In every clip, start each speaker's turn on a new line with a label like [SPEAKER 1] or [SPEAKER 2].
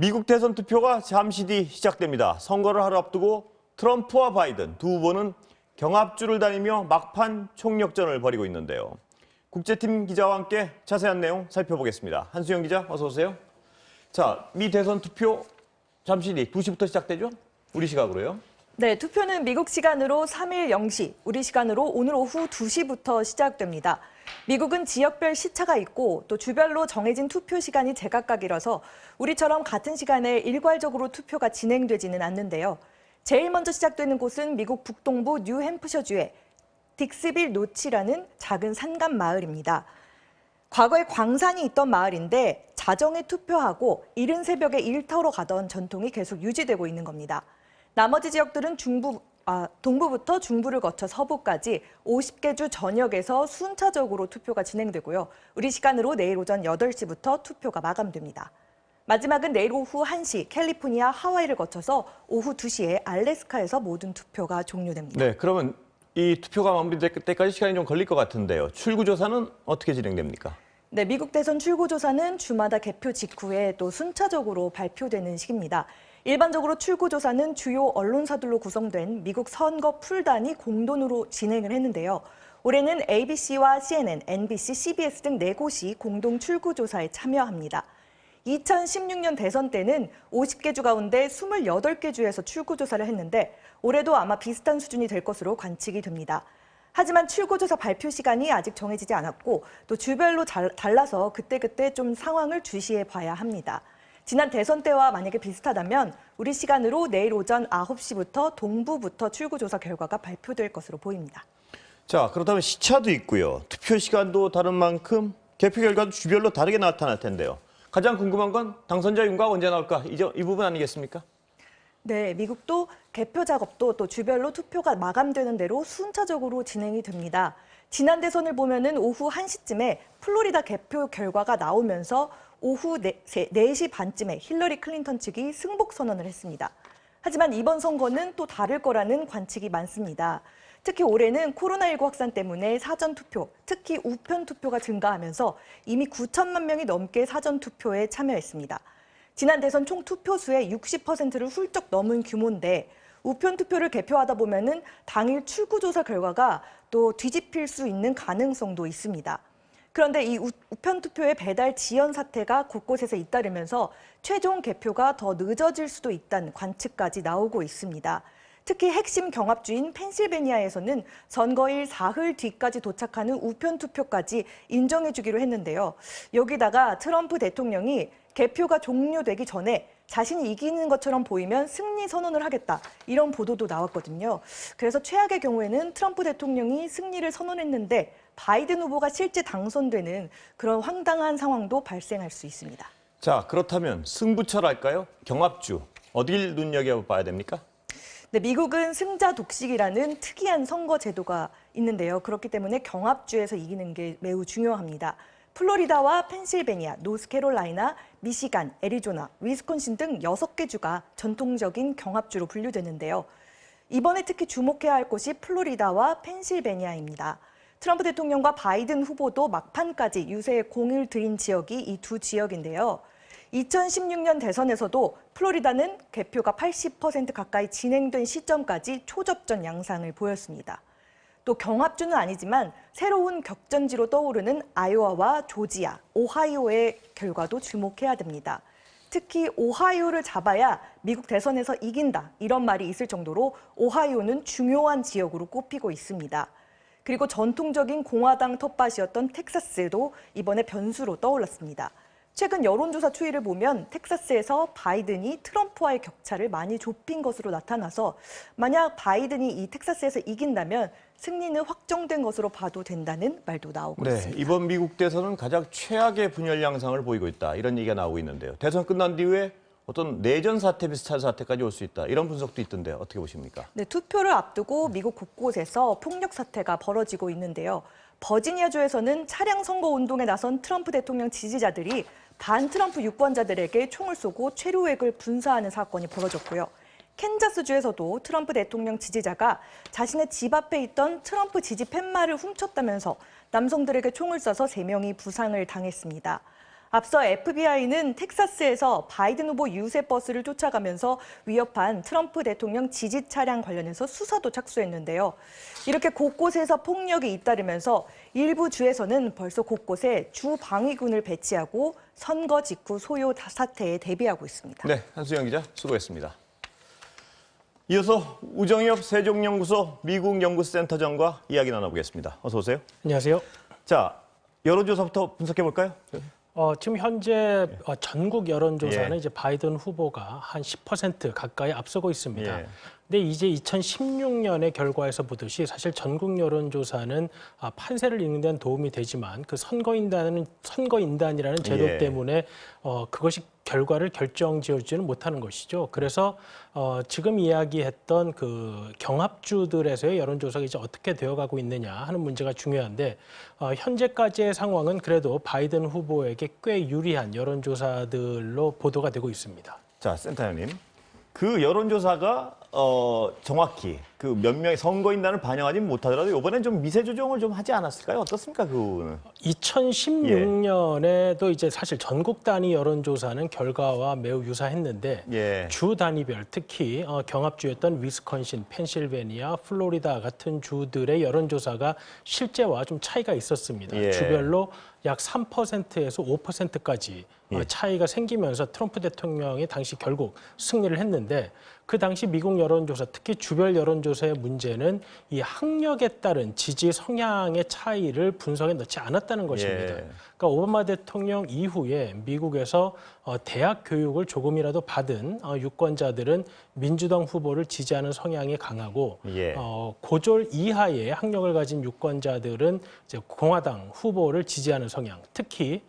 [SPEAKER 1] 미국 대선 투표가 잠시 뒤 시작됩니다. 선거를 하루 앞두고 트럼프와 바이든 두 후보는 경합주를 다니며 막판 총력전을 벌이고 있는데요. 국제팀 기자와 함께 자세한 내용 살펴보겠습니다. 한수영 기자, 어서 오세요. 자, 미 대선 투표 잠시 뒤 2시부터 시작되죠? 우리 시각으로요.
[SPEAKER 2] 네, 투표는 미국 시간으로 3일 0시, 우리 시간으로 오늘 오후 2시부터 시작됩니다. 미국은 지역별 시차가 있고 또 주별로 정해진 투표 시간이 제각각이라서 우리처럼 같은 시간에 일괄적으로 투표가 진행되지는 않는데요. 제일 먼저 시작되는 곳은 미국 북동부 뉴햄프셔주의 딕스빌 노치라는 작은 산간 마을입니다. 과거에 광산이 있던 마을인데 자정에 투표하고 이른 새벽에 일터로 가던 전통이 계속 유지되고 있는 겁니다. 나머지 지역들은 동부부터 중부를 거쳐 서부까지 50개 주 전역에서 순차적으로 투표가 진행되고요. 우리 시간으로 내일 오전 8시부터 투표가 마감됩니다. 마지막은 내일 오후 1시 캘리포니아, 하와이를 거쳐서 오후 2시에 알래스카에서 모든 투표가 종료됩니다.
[SPEAKER 1] 네, 그러면 이 투표가 마무리될 때까지 시간이 좀 걸릴 것 같은데요. 출구조사는 어떻게 진행됩니까?
[SPEAKER 2] 네, 미국 대선 출구조사는 주마다 개표 직후에 또 순차적으로 발표되는 시기입니다. 일반적으로 출구조사는 주요 언론사들로 구성된 미국 선거 풀단이 공동으로 진행을 했는데요. 올해는 ABC와 CNN, NBC, CBS 등 4곳이 공동 출구조사에 참여합니다. 2016년 대선 때는 50개 주 가운데 28개 주에서 출구조사를 했는데 올해도 아마 비슷한 수준이 될 것으로 관측이 됩니다. 하지만 출구조사 발표 시간이 아직 정해지지 않았고 또 주별로 달라서 그때그때 좀 상황을 주시해 봐야 합니다. 지난 대선 때와 만약에 비슷하다면 우리 시간으로 내일 오전 9시부터 동부부터 출구조사 결과가 발표될 것으로 보입니다.
[SPEAKER 1] 자, 그렇다면 시차도 있고요. 투표 시간도 다른 만큼 개표 결과도 주별로 다르게 나타날 텐데요. 가장 궁금한 건 당선자 윤곽 언제 나올까? 이 부분 아니겠습니까?
[SPEAKER 2] 네, 미국도 개표 작업도 또 주별로 투표가 마감되는 대로 순차적으로 진행이 됩니다. 지난 대선을 보면은 오후 1시쯤에 플로리다 개표 결과가 나오면서 오후 4시 반쯤에 힐러리 클린턴 측이 승복 선언을 했습니다. 하지만 이번 선거는 또 다를 거라는 관측이 많습니다. 특히 올해는 코로나19 확산 때문에 사전투표, 특히 우편투표가 증가하면서 이미 9천만 명이 넘게 사전투표에 참여했습니다. 지난 대선 총 투표수의 60%를 훌쩍 넘은 규모인데 우편투표를 개표하다 보면은 당일 출구조사 결과가 또 뒤집힐 수 있는 가능성도 있습니다. 그런데 이 우편투표의 배달 지연 사태가 곳곳에서 잇따르면서 최종 개표가 더 늦어질 수도 있다는 관측까지 나오고 있습니다. 특히 핵심 경합주인 펜실베니아에서는 선거일 사흘 뒤까지 도착하는 우편투표까지 인정해주기로 했는데요. 여기다가 트럼프 대통령이 개표가 종료되기 전에 자신이 이기는 것처럼 보이면 승리 선언을 하겠다. 이런 보도도 나왔거든요. 그래서 최악의 경우에는 트럼프 대통령이 승리를 선언했는데 바이든 후보가 실제 당선되는 그런 황당한 상황도 발생할 수 있습니다.
[SPEAKER 1] 자, 그렇다면 승부처랄까요? 경합주, 어딜 눈여겨봐야 됩니까?
[SPEAKER 2] 네, 미국은 승자 독식이라는 특이한 선거 제도가 있는데요. 그렇기 때문에 경합주에서 이기는 게 매우 중요합니다. 플로리다와 펜실베니아, 노스캐롤라이나, 미시간, 애리조나, 위스콘신 등 6개 주가 전통적인 경합주로 분류되는데요. 이번에 특히 주목해야 할 곳이 플로리다와 펜실베니아입니다. 트럼프 대통령과 바이든 후보도 막판까지 유세에 공을 들인 지역이 이 두 지역인데요. 2016년 대선에서도 플로리다는 개표가 80% 가까이 진행된 시점까지 초접전 양상을 보였습니다. 또 경합주는 아니지만 새로운 격전지로 떠오르는 아이오와와 조지아, 오하이오의 결과도 주목해야 됩니다. 특히 오하이오를 잡아야 미국 대선에서 이긴다 이런 말이 있을 정도로 오하이오는 중요한 지역으로 꼽히고 있습니다. 그리고 전통적인 공화당 텃밭이었던 텍사스도 이번에 변수로 떠올랐습니다. 최근 여론조사 추이를 보면 텍사스에서 바이든이 트럼프와의 격차를 많이 좁힌 것으로 나타나서 만약 바이든이 이 텍사스에서 이긴다면 승리는 확정된 것으로 봐도 된다는 말도 나오고 있습니다.
[SPEAKER 1] 네, 이번 미국 대선은 가장 최악의 분열 양상을 보이고 있다. 이런 얘기가 나오고 있는데요. 대선 끝난 뒤에 어떤 내전 사태 비슷한 사태까지 올 수 있다. 이런 분석도 있던데 어떻게 보십니까?
[SPEAKER 2] 네, 투표를 앞두고 미국 곳곳에서 폭력 사태가 벌어지고 있는데요. 버지니아주에서는 차량 선거 운동에 나선 트럼프 대통령 지지자들이 반트럼프 유권자들에게 총을 쏘고 체류액을 분사하는 사건이 벌어졌고요. 캔자스주에서도 트럼프 대통령 지지자가 자신의 집 앞에 있던 트럼프 지지 팻말을 훔쳤다면서 남성들에게 총을 쏴서 3명이 부상을 당했습니다. 앞서 FBI는 텍사스에서 바이든 후보 유세 버스를 쫓아가면서 위협한 트럼프 대통령 지지 차량 관련해서 수사도 착수했는데요. 이렇게 곳곳에서 폭력이 잇따르면서 일부 주에서는 벌써 곳곳에 주 방위군을 배치하고 선거 직후 소요 사태에 대비하고 있습니다.
[SPEAKER 1] 네, 한수영 기자 수고했습니다. 이어서 우정엽 세종연구소 미국 연구센터장과 이야기 나눠보겠습니다. 어서 오세요.
[SPEAKER 3] 안녕하세요.
[SPEAKER 1] 자, 여론조사부터 분석해 볼까요?
[SPEAKER 3] 지금 현재 전국 여론조사는
[SPEAKER 1] 예.
[SPEAKER 3] 이제 바이든 후보가 한 10% 가까이 앞서고 있습니다.
[SPEAKER 1] 예.
[SPEAKER 3] 근데 이제 2016년의 결과에서 보듯이 사실 전국 여론조사는 판세를 읽는 데는 도움이 되지만 그 선거인단이라는 제도
[SPEAKER 1] 예.
[SPEAKER 3] 때문에 그것이 결과를 결정지어주지는 못하는 것이죠. 그래서 지금 이야기했던 그 경합주들에서의 여론조사가 이제 어떻게 되어가고 있느냐 하는 문제가 중요한데 현재까지의 상황은 그래도 바이든 후보에게 꽤 유리한 여론조사들로 보도가 되고 있습니다.
[SPEAKER 1] 자, 센터장님. 그 여론조사가 정확히 그 몇 명의 선거인단을 반영하지 못하더라도 이번엔 좀 미세 조정을 좀 하지 않았을까요? 어떻습니까, 그거는?
[SPEAKER 3] 2016년에도 이제 사실 전국 단위 여론조사는 결과와 매우 유사했는데
[SPEAKER 1] 예.
[SPEAKER 3] 주 단위별 특히 경합주였던 위스콘신, 펜실베니아, 플로리다 같은 주들의 여론조사가 실제와 좀 차이가 있었습니다.
[SPEAKER 1] 예.
[SPEAKER 3] 주별로 약 3%에서 5%까지 차이가 생기면서 트럼프 대통령이 당시 결국 승리를 했는데 그 당시 미국 여론조사, 특히 주별 여론조사의 문제는 이 학력에 따른 지지 성향의 차이를 분석에 넣지 않았다는 것입니다.
[SPEAKER 1] 예.
[SPEAKER 3] 그러니까 오바마 대통령 이후에 미국에서 대학 교육을 조금이라도 받은 유권자들은 민주당 후보를 지지하는 성향이 강하고
[SPEAKER 1] 예.
[SPEAKER 3] 고졸 이하의 학력을 가진 유권자들은 이제 공화당 후보를 지지하는 성향, 특히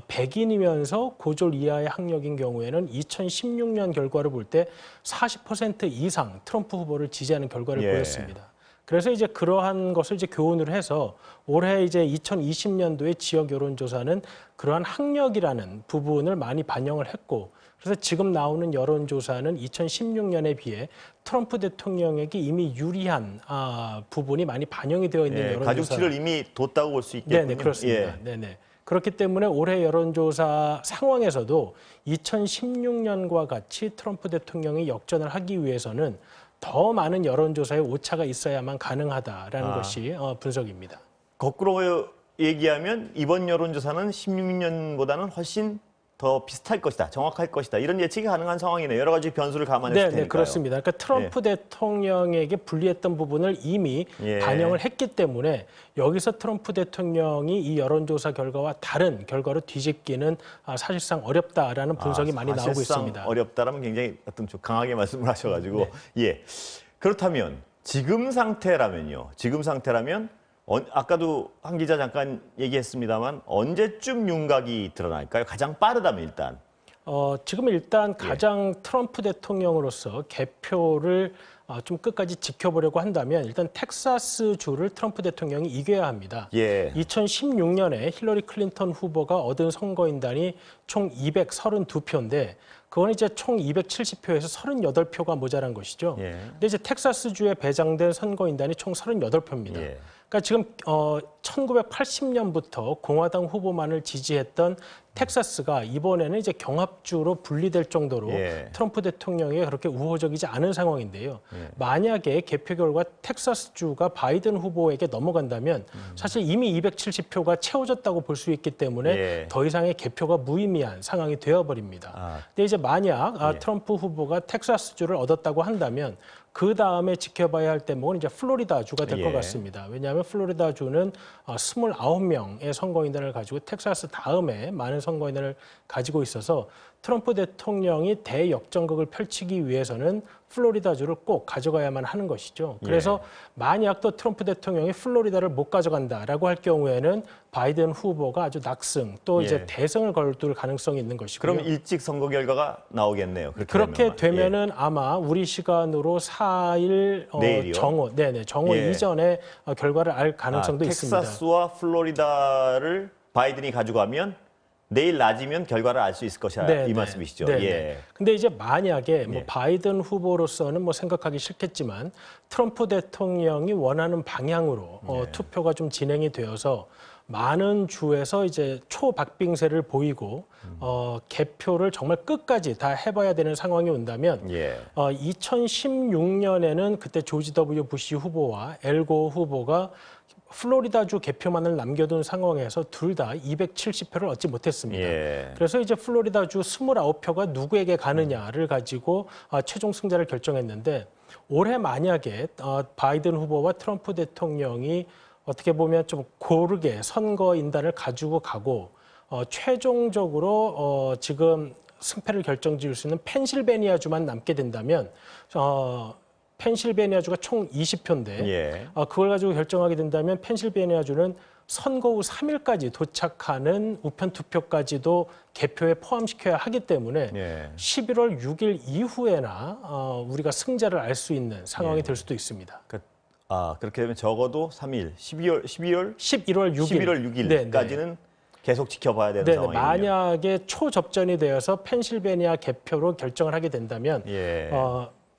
[SPEAKER 3] 백인이면서 고졸 이하의 학력인 경우에는 2016년 결과를 볼 때 40% 이상 트럼프 후보를 지지하는 결과를
[SPEAKER 1] 예.
[SPEAKER 3] 보였습니다. 그래서 이제 그러한 것을 이제 교훈으로 해서 올해 이제 2020년도의 지역 여론조사는 그러한 학력이라는 부분을 많이 반영을 했고 그래서 지금 나오는 여론조사는 2016년에 비해 트럼프 대통령에게 이미 유리한 부분이 많이 반영이 되어 있는
[SPEAKER 1] 예,
[SPEAKER 3] 여론조사.
[SPEAKER 1] 가중치를 이미 뒀다고 볼 수 있겠군요.
[SPEAKER 3] 네, 그렇습니다.
[SPEAKER 1] 예.
[SPEAKER 3] 네네. 그렇기 때문에 올해 여론조사 상황에서도 2016년과 같이 트럼프 대통령이 역전을 하기 위해서는 더 많은 여론조사의 오차가 있어야만 가능하다라는 것이 분석입니다.
[SPEAKER 1] 거꾸로 얘기하면 이번 여론조사는 16년보다는 훨씬 더 비슷할 것이다, 정확할 것이다 이런 예측이 가능한 상황이네요. 여러 가지 변수를 감안했을 테니까요.
[SPEAKER 3] 네, 그렇습니다. 그러니까 트럼프 대통령에게 불리했던 부분을 이미
[SPEAKER 1] 예.
[SPEAKER 3] 반영을 했기 때문에 여기서 트럼프 대통령이 이 여론조사 결과와 다른 결과로 뒤집기는 사실상 어렵다라는 분석이 많이 나오고
[SPEAKER 1] 사실상
[SPEAKER 3] 있습니다.
[SPEAKER 1] 어렵다라면 굉장히 어떤 좀 강하게 말씀을 하셔가지고 예. 그렇다면 지금 상태라면요. 지금 상태라면 아까도 한 기자 잠깐 얘기했습니다만 언제쯤 윤곽이 드러날까요? 가장 빠르다면 일단.
[SPEAKER 3] 지금 일단 가장 트럼프 대통령으로서 개표를 좀 끝까지 지켜보려고 한다면 일단 텍사스 주를 트럼프 대통령이 이겨야 합니다.
[SPEAKER 1] 예.
[SPEAKER 3] 2016년에 힐러리 클린턴 후보가 얻은 선거인단이 총 232표인데 그건 이제 총 270표에서 38표가 모자란 것이죠.
[SPEAKER 1] 예.
[SPEAKER 3] 근데 이제 텍사스주에 배정된 선거인단이 총 38표입니다.
[SPEAKER 1] 예.
[SPEAKER 3] 그러니까 지금 1980년부터 공화당 후보만을 지지했던 텍사스가 이번에는 이제 경합주로 분리될 정도로
[SPEAKER 1] 예.
[SPEAKER 3] 트럼프 대통령이 그렇게 우호적이지 않은 상황인데요. 만약에 개표 결과 텍사스주가 바이든 후보에게 넘어간다면 사실 이미 270표가 채워졌다고 볼 수 있기 때문에
[SPEAKER 1] 예.
[SPEAKER 3] 더 이상의 개표가 무의미한 상황이 되어버립니다. 근데 이제 만약 트럼프 후보가 텍사스주를 얻었다고 한다면 그 다음에 지켜봐야 할 대목은 이제 플로리다주가 될 것
[SPEAKER 1] 예.
[SPEAKER 3] 같습니다. 왜냐하면 플로리다주는 29명의 선거인단을 가지고 텍사스 다음에 많은 선거인단을 가지고 있어서 트럼프 대통령이 대역전극을 펼치기 위해서는 플로리다주를 꼭 가져가야만 하는 것이죠. 그래서 만약 또 트럼프 대통령이 플로리다를 못 가져간다라고 할 경우에는 바이든 후보가 아주 낙승 또 이제 대승을 거둘 가능성이 있는 것이고요.
[SPEAKER 1] 그럼 일찍 선거 결과가 나오겠네요.
[SPEAKER 3] 그렇게 되면은 아마 우리 시간으로 4일
[SPEAKER 1] 내일이요?
[SPEAKER 3] 정오 이전에 결과를 알 가능성도 있습니다.
[SPEAKER 1] 텍사스와 플로리다를 바이든이 가져가면 내일 낮이면 결과를 알 수 있을 것이다 이 말씀이시죠. 예.
[SPEAKER 3] 근데 이제 만약에 뭐 바이든 후보로서는 뭐 생각하기 싫겠지만 트럼프 대통령이 원하는 방향으로 투표가 좀 진행이 되어서 많은 주에서 이제 초박빙세를 보이고 개표를 정말 끝까지 다 해봐야 되는 상황이 온다면
[SPEAKER 1] 예.
[SPEAKER 3] 2016년에는 그때 조지 W. 부시 후보와 엘고 후보가 플로리다주 개표만을 남겨둔 상황에서 둘 다 270표를 얻지 못했습니다.
[SPEAKER 1] 예.
[SPEAKER 3] 그래서 이제 플로리다주 29표가 누구에게 가느냐를 가지고 최종 승자를 결정했는데 올해 만약에 바이든 후보와 트럼프 대통령이 어떻게 보면 좀 고르게 선거인단을 가지고 가고 최종적으로 지금 승패를 결정지을 수 있는 펜실베니아주만 남게 된다면 펜실베니아주가 총 20표인데
[SPEAKER 1] 예.
[SPEAKER 3] 그걸 가지고 결정하게 된다면 펜실베니아주는 선거 후 3일까지 도착하는 우편 투표까지도 개표에 포함시켜야 하기 때문에
[SPEAKER 1] 예.
[SPEAKER 3] 11월 6일 이후에나 우리가 승자를 알 수 있는 상황이 될 수도 있습니다.
[SPEAKER 1] 그렇게 되면 적어도 3일, 11월
[SPEAKER 3] 11월 6일.
[SPEAKER 1] 6일까지는 계속 지켜봐야 되는
[SPEAKER 3] 네네.
[SPEAKER 1] 상황이군요.
[SPEAKER 3] 만약에 초접전이 되어서 펜실베니아 개표로 결정을 하게 된다면
[SPEAKER 1] 예.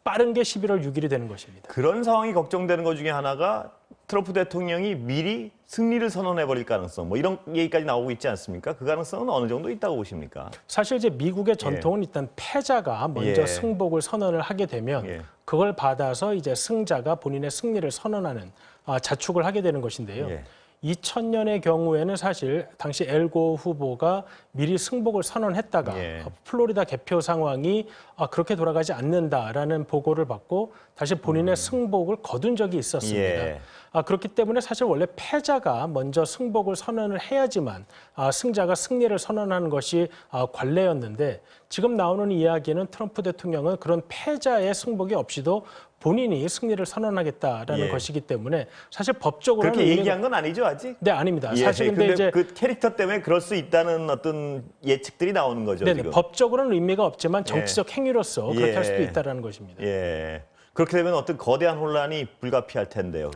[SPEAKER 3] 빠른 게 11월 6일이 되는 것입니다.
[SPEAKER 1] 그런 상황이 걱정되는 것 중에 하나가 트럼프 대통령이 미리 승리를 선언해버릴 가능성, 뭐 이런 얘기까지 나오고 있지 않습니까? 그 가능성은 어느 정도 있다고 보십니까?
[SPEAKER 3] 사실 이제 미국의 전통은 일단 패자가 먼저
[SPEAKER 1] 예.
[SPEAKER 3] 승복을 선언을 하게 되면
[SPEAKER 1] 예.
[SPEAKER 3] 그걸 받아서 이제 승자가 본인의 승리를 선언하는 자축을 하게 되는 것인데요.
[SPEAKER 1] 예.
[SPEAKER 3] 2000년의 경우에는 사실 당시 엘고 후보가 미리 승복을 선언했다가
[SPEAKER 1] 예.
[SPEAKER 3] 플로리다 개표 상황이 그렇게 돌아가지 않는다라는 보고를 받고 다시 본인의 승복을 거둔 적이 있었습니다.
[SPEAKER 1] 예.
[SPEAKER 3] 그렇기 때문에 사실 원래 패자가 먼저 승복을 선언을 해야지만 승자가 승리를 선언하는 것이 관례였는데 지금 나오는 이야기는 트럼프 대통령은 그런 패자의 승복이 없이도 본인이 승리를 선언하겠다라는
[SPEAKER 1] 예.
[SPEAKER 3] 것이기 때문에 사실 법적으로는
[SPEAKER 1] 그렇게 얘기한 건 아니죠, 아직?
[SPEAKER 3] 네, 아닙니다.
[SPEAKER 1] 예.
[SPEAKER 3] 사실 근데 이제
[SPEAKER 1] 그 캐릭터 때문에 그럴 수 있다는 어떤 예측들이 나오는 거죠,
[SPEAKER 3] 네네,
[SPEAKER 1] 지금.
[SPEAKER 3] 법적으로는 의미가 없지만 정치적 행위로서 그렇게 할 수도
[SPEAKER 1] 예.
[SPEAKER 3] 있다라는 것입니다.
[SPEAKER 1] 예. 그렇게 되면 어떤 거대한 혼란이 불가피할 텐데요.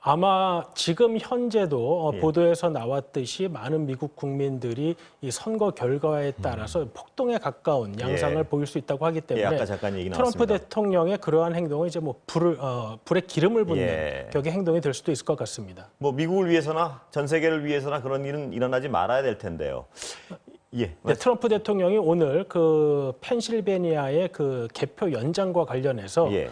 [SPEAKER 3] 아마 지금 현재도
[SPEAKER 1] 예.
[SPEAKER 3] 보도에서 나왔듯이 많은 미국 국민들이 이 선거 결과에 따라서 폭동에 가까운 양상을
[SPEAKER 1] 예.
[SPEAKER 3] 보일 수 있다고 하기
[SPEAKER 1] 예,
[SPEAKER 3] 때문에
[SPEAKER 1] 아까 잠깐 얘기
[SPEAKER 3] 트럼프
[SPEAKER 1] 나왔습니다.
[SPEAKER 3] 대통령의 그러한 행동은 이제 뭐 불에 기름을 붓는
[SPEAKER 1] 예.
[SPEAKER 3] 격의 행동이 될 수도 있을 것 같습니다.
[SPEAKER 1] 뭐 미국을 위해서나 전 세계를 위해서나 그런 일은 일어나지 말아야 될 텐데요. 예.
[SPEAKER 3] 네, 트럼프 대통령이 오늘 그 펜실베니아의 그 개표 연장과 관련해서
[SPEAKER 1] 예.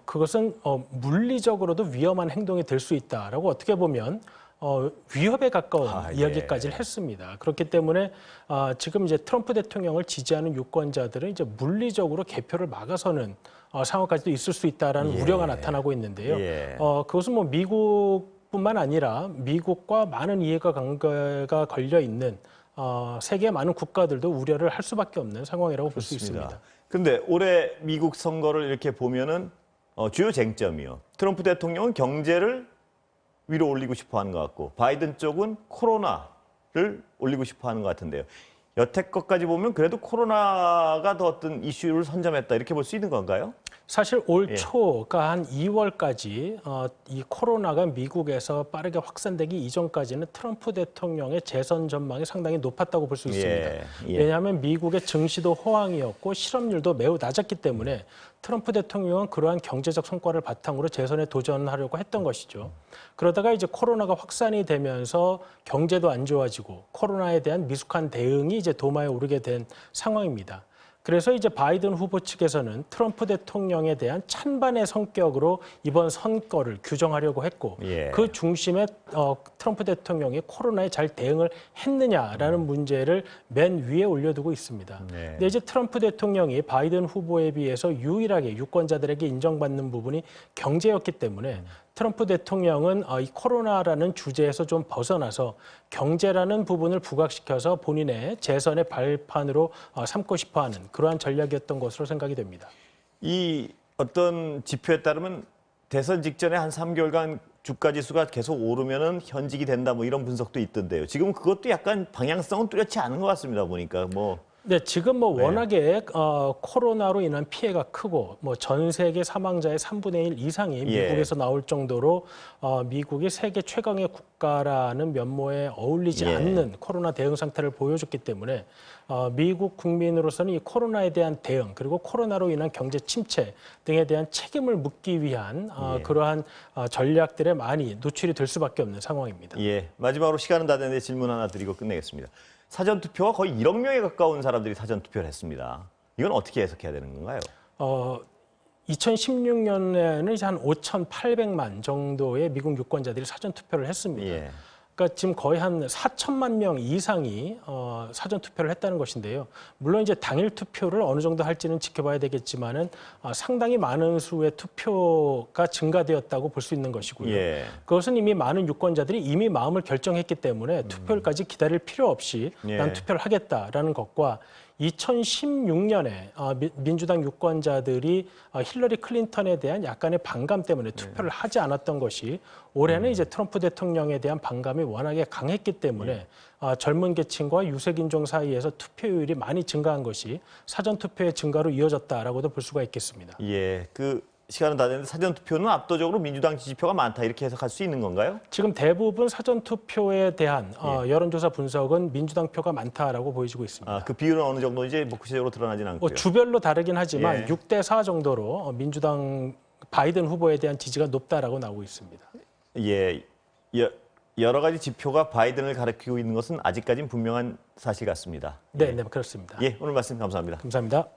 [SPEAKER 3] 그것은 물리적으로도 위험한 행동이 될 수 있다라고 어떻게 보면 위협에 가까운
[SPEAKER 1] 예.
[SPEAKER 3] 이야기까지를 했습니다. 그렇기 때문에 지금 이제 트럼프 대통령을 지지하는 유권자들은 이제 물리적으로 개표를 막아서는 상황까지도 있을 수 있다라는
[SPEAKER 1] 예.
[SPEAKER 3] 우려가 나타나고 있는데요.
[SPEAKER 1] 예.
[SPEAKER 3] 그것은 뭐 미국뿐만 아니라 미국과 많은 이해관계가 걸려 있는 세계 많은 국가들도 우려를 할 수밖에 없는 상황이라고 볼 수 있습니다.
[SPEAKER 1] 그런데 올해 미국 선거를 이렇게 보면은 주요 쟁점이요. 트럼프 대통령은 경제를 위로 올리고 싶어 하는 것 같고 바이든 쪽은 코로나를 올리고 싶어 하는 것 같은데요. 여태껏까지 보면 그래도 코로나가 더 어떤 이슈를 선점했다 이렇게 볼 수 있는 건가요?
[SPEAKER 3] 사실 올
[SPEAKER 1] 예.
[SPEAKER 3] 초, 그러니까 한 2월까지 이 코로나가 미국에서 빠르게 확산되기 이전까지는 트럼프 대통령의 재선 전망이 상당히 높았다고 볼 수 있습니다.
[SPEAKER 1] 예.
[SPEAKER 3] 왜냐하면 미국의 증시도 호황이었고 실업률도 매우 낮았기 때문에 트럼프 대통령은 그러한 경제적 성과를 바탕으로 재선에 도전하려고 했던 것이죠. 그러다가 이제 코로나가 확산이 되면서 경제도 안 좋아지고 코로나에 대한 미숙한 대응이 이제 도마에 오르게 된 상황입니다. 그래서 이제 바이든 후보 측에서는 트럼프 대통령에 대한 찬반의 성격으로 이번 선거를 규정하려고 했고
[SPEAKER 1] 예.
[SPEAKER 3] 그 중심에 트럼프 대통령이 코로나에 잘 대응을 했느냐라는 문제를 맨 위에 올려두고 있습니다.
[SPEAKER 1] 네.
[SPEAKER 3] 근데 이제 트럼프 대통령이 바이든 후보에 비해서 유일하게 유권자들에게 인정받는 부분이 경제였기 때문에 트럼프 대통령은 이 코로나라는 주제에서 좀 벗어나서 경제라는 부분을 부각시켜서 본인의 재선의 발판으로 삼고 싶어하는 그러한 전략이었던 것으로 생각이 됩니다.
[SPEAKER 1] 이 어떤 지표에 따르면 대선 직전에 한 3개월간 주가 지수가 계속 오르면은 현직이 된다 뭐 이런 분석도 있던데요. 지금 그것도 약간 방향성은 뚜렷지 않은 것 같습니다. 보니까 뭐
[SPEAKER 3] 네, 지금 뭐
[SPEAKER 1] 네.
[SPEAKER 3] 워낙에 코로나로 인한 피해가 크고 뭐 전 세계 사망자의 3분의 1 이상이
[SPEAKER 1] 예.
[SPEAKER 3] 미국에서 나올 정도로 미국이 세계 최강의 국가라는 면모에 어울리지
[SPEAKER 1] 예.
[SPEAKER 3] 않는 코로나 대응 상태를 보여줬기 때문에 미국 국민으로서는 이 코로나에 대한 대응 그리고 코로나로 인한 경제 침체 등에 대한 책임을 묻기 위한
[SPEAKER 1] 예.
[SPEAKER 3] 그러한 전략들에 많이 노출이 될 수밖에 없는 상황입니다.
[SPEAKER 1] 예, 마지막으로 시간은 다 됐는데 질문 하나 드리고 끝내겠습니다. 사전투표가 거의 1억 명에 가까운 사람들이 사전투표를 했습니다. 이건 어떻게 해석해야 되는 건가요?
[SPEAKER 3] 2016년에는 이제 한 5,800만 정도의 미국 유권자들이 사전 투표를 했습니다.
[SPEAKER 1] 예.
[SPEAKER 3] 그러니까 지금 거의 한 4천만 명 이상이 사전 투표를 했다는 것인데요. 물론 이제 당일 투표를 어느 정도 할지는 지켜봐야 되겠지만은 상당히 많은 수의 투표가 증가되었다고 볼 수 있는 것이고요.
[SPEAKER 1] 예.
[SPEAKER 3] 그것은 이미 많은 유권자들이 이미 마음을 결정했기 때문에 투표일까지 기다릴 필요 없이
[SPEAKER 1] 예.
[SPEAKER 3] 난 투표를 하겠다라는 것과 2016년에 민주당 유권자들이 힐러리 클린턴에 대한 약간의 반감 때문에 투표를 하지 않았던 것이 올해는 이제 트럼프 대통령에 대한 반감이 워낙에 강했기 때문에 젊은 계층과 유색 인종 사이에서 투표율이 많이 증가한 것이 사전 투표의 증가로 이어졌다라고도 볼 수가 있겠습니다.
[SPEAKER 1] 예, 그 시간은 다 됐는데 사전투표는 압도적으로 민주당 지지표가 많다 이렇게 해석할 수 있는 건가요?
[SPEAKER 3] 지금 대부분 사전 투표에 대한 여론조사 분석은 민주당 표가 많다라고 보여지고 있습니다.
[SPEAKER 1] 아, 그 비율은 어느 정도인지 뭐 구체적으로 드러나진 않고요.
[SPEAKER 3] 주별로 다르긴 하지만
[SPEAKER 1] 예.
[SPEAKER 3] 6대 4 정도로 민주당 바이든 후보에 대한 지지가 높다라고 나오고 있습니다.
[SPEAKER 1] 예, 여러 가지 지표가 바이든을 가리키고 있는 것은 아직까지는 분명한 사실 같습니다.
[SPEAKER 3] 네, 네, 그렇습니다.
[SPEAKER 1] 예, 오늘 말씀 감사합니다.
[SPEAKER 3] 감사합니다.